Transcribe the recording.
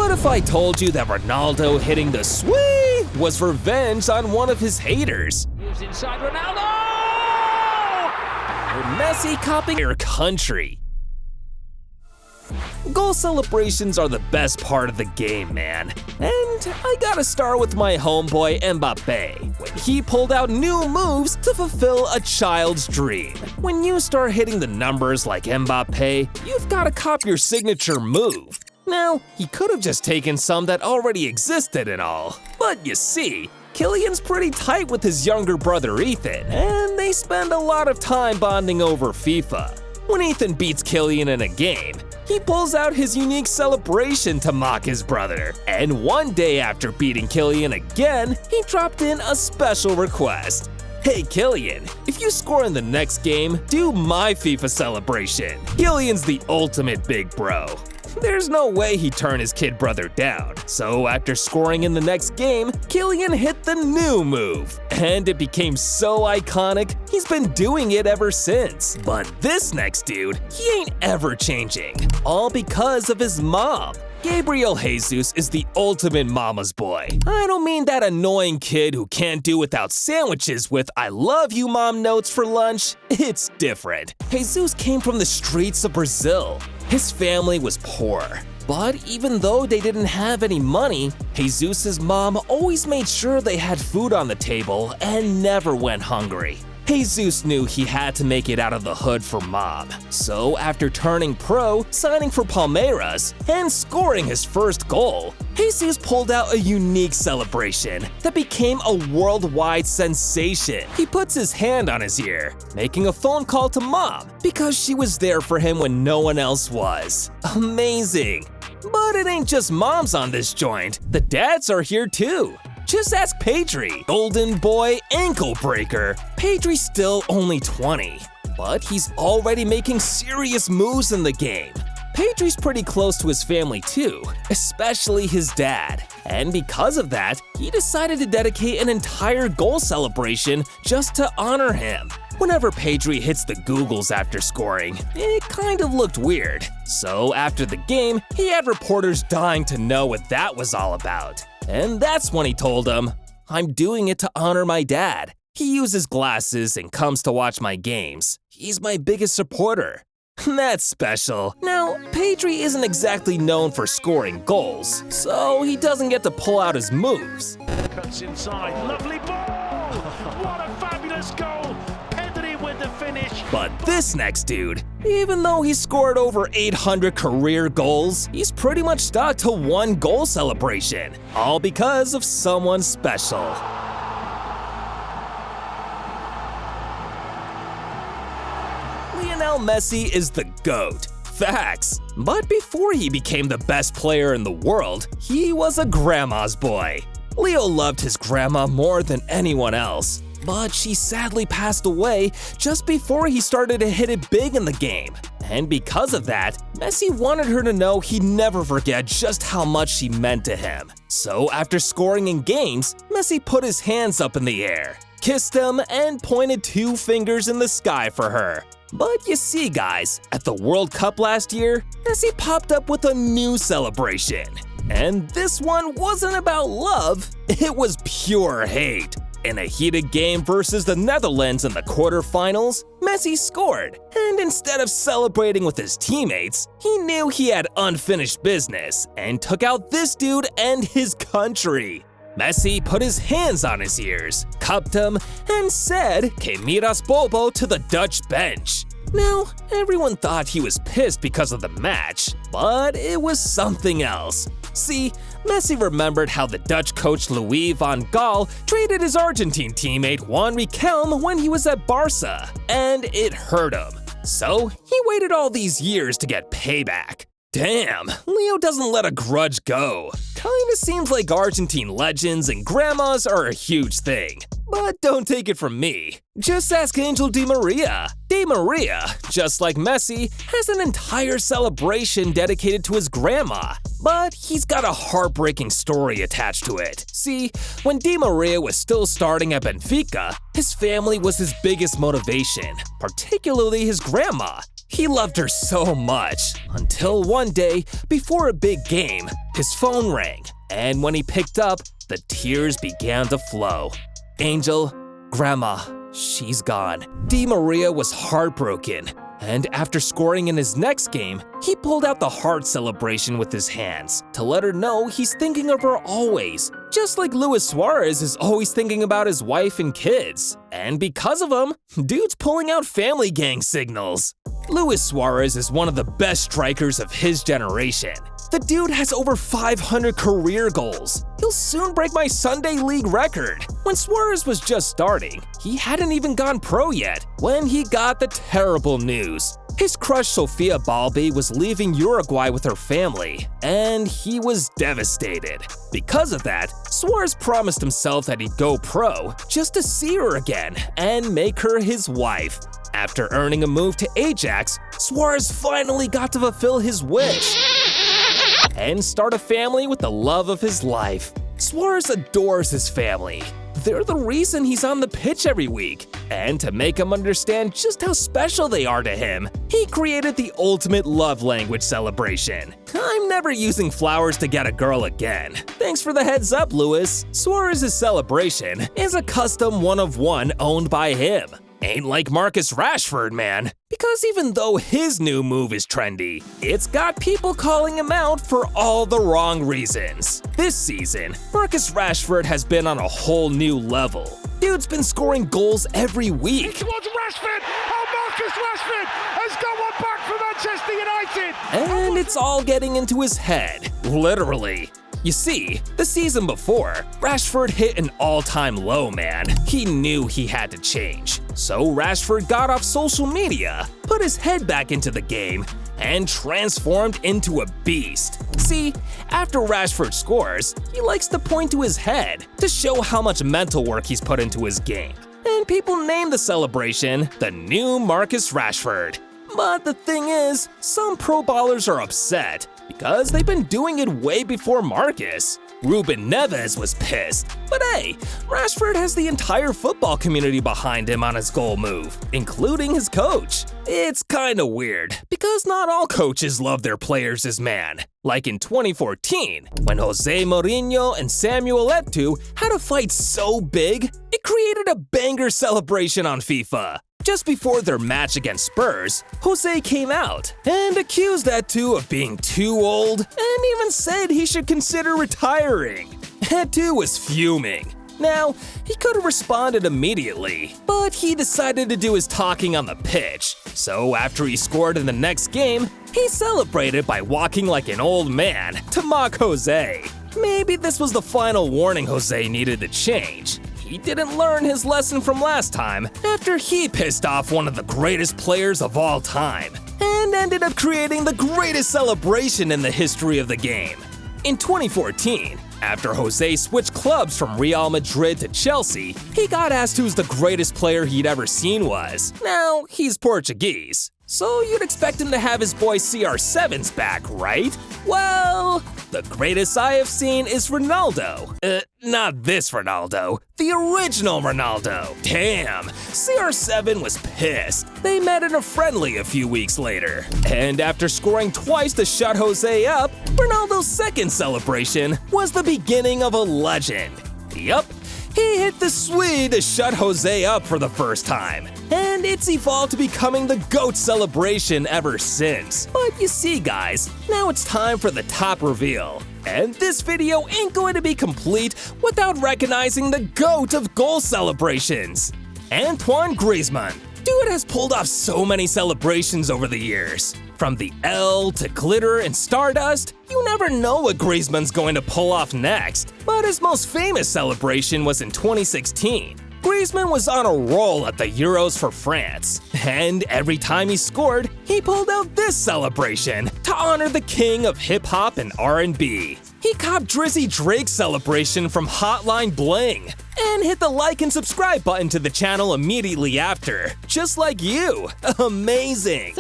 What if I told you that Ronaldo hitting the Suiiiii was revenge on one of his haters? Moves inside Ronaldo! Or Messi copying your country? Goal celebrations are the best part of the game, man. And I gotta start with my homeboy Mbappe, when he pulled out new moves to fulfill a child's dream. When you start hitting the numbers like Mbappe, you've gotta copy your signature move. Now, he could have just taken some that already existed and all, but you see, Kylian's pretty tight with his younger brother Ethan, and they spend a lot of time bonding over FIFA. When Ethan beats Kylian in a game, he pulls out his unique celebration to mock his brother. And one day after beating Kylian again, he dropped in a special request. Hey Kylian, if you score in the next game, do my FIFA celebration. Kylian's the ultimate big bro. There's no way he'd turn his kid brother down. So after scoring in the next game, Kylian hit the new move. And it became so iconic, he's been doing it ever since. But this next dude, he ain't ever changing. All because of his mom. Gabriel Jesus is the ultimate mama's boy. I don't mean that annoying kid who can't do without sandwiches with "I love you mom" notes for lunch. It's different. Jesus came from the streets of Brazil. His family was poor. But even though they didn't have any money, Jesus' mom always made sure they had food on the table and never went hungry. Jesus knew he had to make it out of the hood for mom. So after turning pro, signing for Palmeiras, and scoring his first goal, Jesus pulled out a unique celebration that became a worldwide sensation. He puts his hand on his ear, making a phone call to mom because she was there for him when no one else was. Amazing! But it ain't just moms on this joint, the dads are here too. Just ask Pedri, golden boy ankle breaker. Pedri's still only 20, but he's already making serious moves in the game. Pedri's pretty close to his family too, especially his dad. And because of that, he decided to dedicate an entire goal celebration just to honor him. Whenever Pedri hits the googles after scoring, it kind of looked weird. So after the game, he had reporters dying to know what that was all about. And that's when he told them, "I'm doing it to honor my dad. He uses glasses and comes to watch my games. He's my biggest supporter." That's special. Now, Pedri isn't exactly known for scoring goals, so he doesn't get to pull out his moves. Cuts inside, lovely ball! What a fabulous goal! Pedri with the finish. But this next dude, even though he scored over 800 career goals, he's pretty much stuck to one goal celebration, all because of someone special. Lionel Messi is the GOAT. Facts. But before he became the best player in the world, he was a grandma's boy. Leo loved his grandma more than anyone else, but she sadly passed away just before he started to hit it big in the game. And because of that, Messi wanted her to know he'd never forget just how much she meant to him. So after scoring in games, Messi put his hands up in the air, kissed him, and pointed 2 fingers in the sky for her. But you see guys, at the World Cup last year, Messi popped up with a new celebration. And this one wasn't about love, it was pure hate. In a heated game versus the Netherlands in the quarterfinals, Messi scored, and instead of celebrating with his teammates, he knew he had unfinished business and took out this dude and his country. Messi put his hands on his ears, cupped him, and said, "Que miras bobo" to the Dutch bench. Now, everyone thought he was pissed because of the match, but it was something else. See, Messi remembered how the Dutch coach Louis van Gaal treated his Argentine teammate Juan Riquelme when he was at Barca, and it hurt him. So he waited all these years to get payback. Damn, Leo doesn't let a grudge go. Kinda seems like Argentine legends and grandmas are a huge thing. But don't take it from me. Just ask Angel Di Maria. Di Maria, just like Messi, has an entire celebration dedicated to his grandma. But he's got a heartbreaking story attached to it. See, when Di Maria was still starting at Benfica, his family was his biggest motivation, particularly his grandma. He loved her so much, until one day, before a big game, his phone rang, and when he picked up, the tears began to flow. Angel, Grandma, she's gone. Di Maria was heartbroken, and after scoring in his next game, he pulled out the heart celebration with his hands to let her know he's thinking of her always, just like Luis Suarez is always thinking about his wife and kids. And because of him, dude's pulling out family gang signals. Luis Suarez is one of the best strikers of his generation. The dude has over 500 career goals. He'll soon break my Sunday League record. When Suarez was just starting, he hadn't even gone pro yet when he got the terrible news. His crush Suiiiii was leaving Uruguay with her family, and he was devastated. Because of that, Suarez promised himself that he'd go pro just to see her again and make her his wife. After earning a move to Ajax, Suarez finally got to fulfill his wish and start a family with the love of his life. Suarez adores his family. They're the reason he's on the pitch every week. And to make him understand just how special they are to him, he created the ultimate love language celebration. I'm never using flowers to get a girl again. Thanks for the heads up, Luis. Suarez's celebration is a custom one-of-one owned by him. Ain't like Marcus Rashford, man. Because even though his new move is trendy, it's got people calling him out for all the wrong reasons. This season, Marcus Rashford has been on a whole new level. Dude's been scoring goals every week. Towards Rashford! Oh, Marcus Rashford has got one back for Manchester United! And it's all getting into his head, literally. You see, the season before, Rashford hit an all-time low, man. He knew he had to change. So Rashford got off social media, put his head back into the game, and transformed into a beast. See, after Rashford scores, he likes to point to his head to show how much mental work he's put into his game. And people name the celebration the new Marcus Rashford. But the thing is, some pro ballers are upset because they've been doing it way before Marcus. Ruben Neves was pissed. But hey, Rashford has the entire football community behind him on his goal move, including his coach. It's kinda weird, because not all coaches love their players as man. Like in 2014, when Jose Mourinho and Samuel Eto'o had a fight so big, it created a banger celebration on FIFA. Just before their match against Spurs, Jose came out and accused Eto'o of being too old and even said he should consider retiring. Eto'o was fuming. Now, he could have responded immediately, but he decided to do his talking on the pitch. So after he scored in the next game, he celebrated by walking like an old man to mock Jose. Maybe this was the final warning Jose needed to change. He didn't learn his lesson from last time after he pissed off one of the greatest players of all time and ended up creating the greatest celebration in the history of the game. In 2014, after Jose switched clubs from Real Madrid to Chelsea, he got asked who's the greatest player he'd ever seen was. Now, he's Portuguese, so you'd expect him to have his boy CR7's back, right? Well, the greatest I have seen is Ronaldo. Not this Ronaldo, the original Ronaldo. Damn, CR7 was pissed. They met in a friendly a few weeks later. And after scoring twice to shut Jose up, Ronaldo's second celebration was the beginning of a legend. Yup, he hit the Suiiiii to shut Jose up for the first time. And it's evolved to becoming the GOAT celebration ever since. But you see guys, now it's time for the top reveal. And this video ain't going to be complete without recognizing the GOAT of goal celebrations, Antoine Griezmann. Dude has pulled off so many celebrations over the years. From the L to glitter and stardust, you never know what Griezmann's going to pull off next. But his most famous celebration was in 2016. Griezmann was on a roll at the Euros for France, and every time he scored, he pulled out this celebration to honor the king of hip-hop and R&B. He copped Drizzy Drake's celebration from Hotline Bling, and hit the like and subscribe button to the channel immediately after, just like you. Amazing!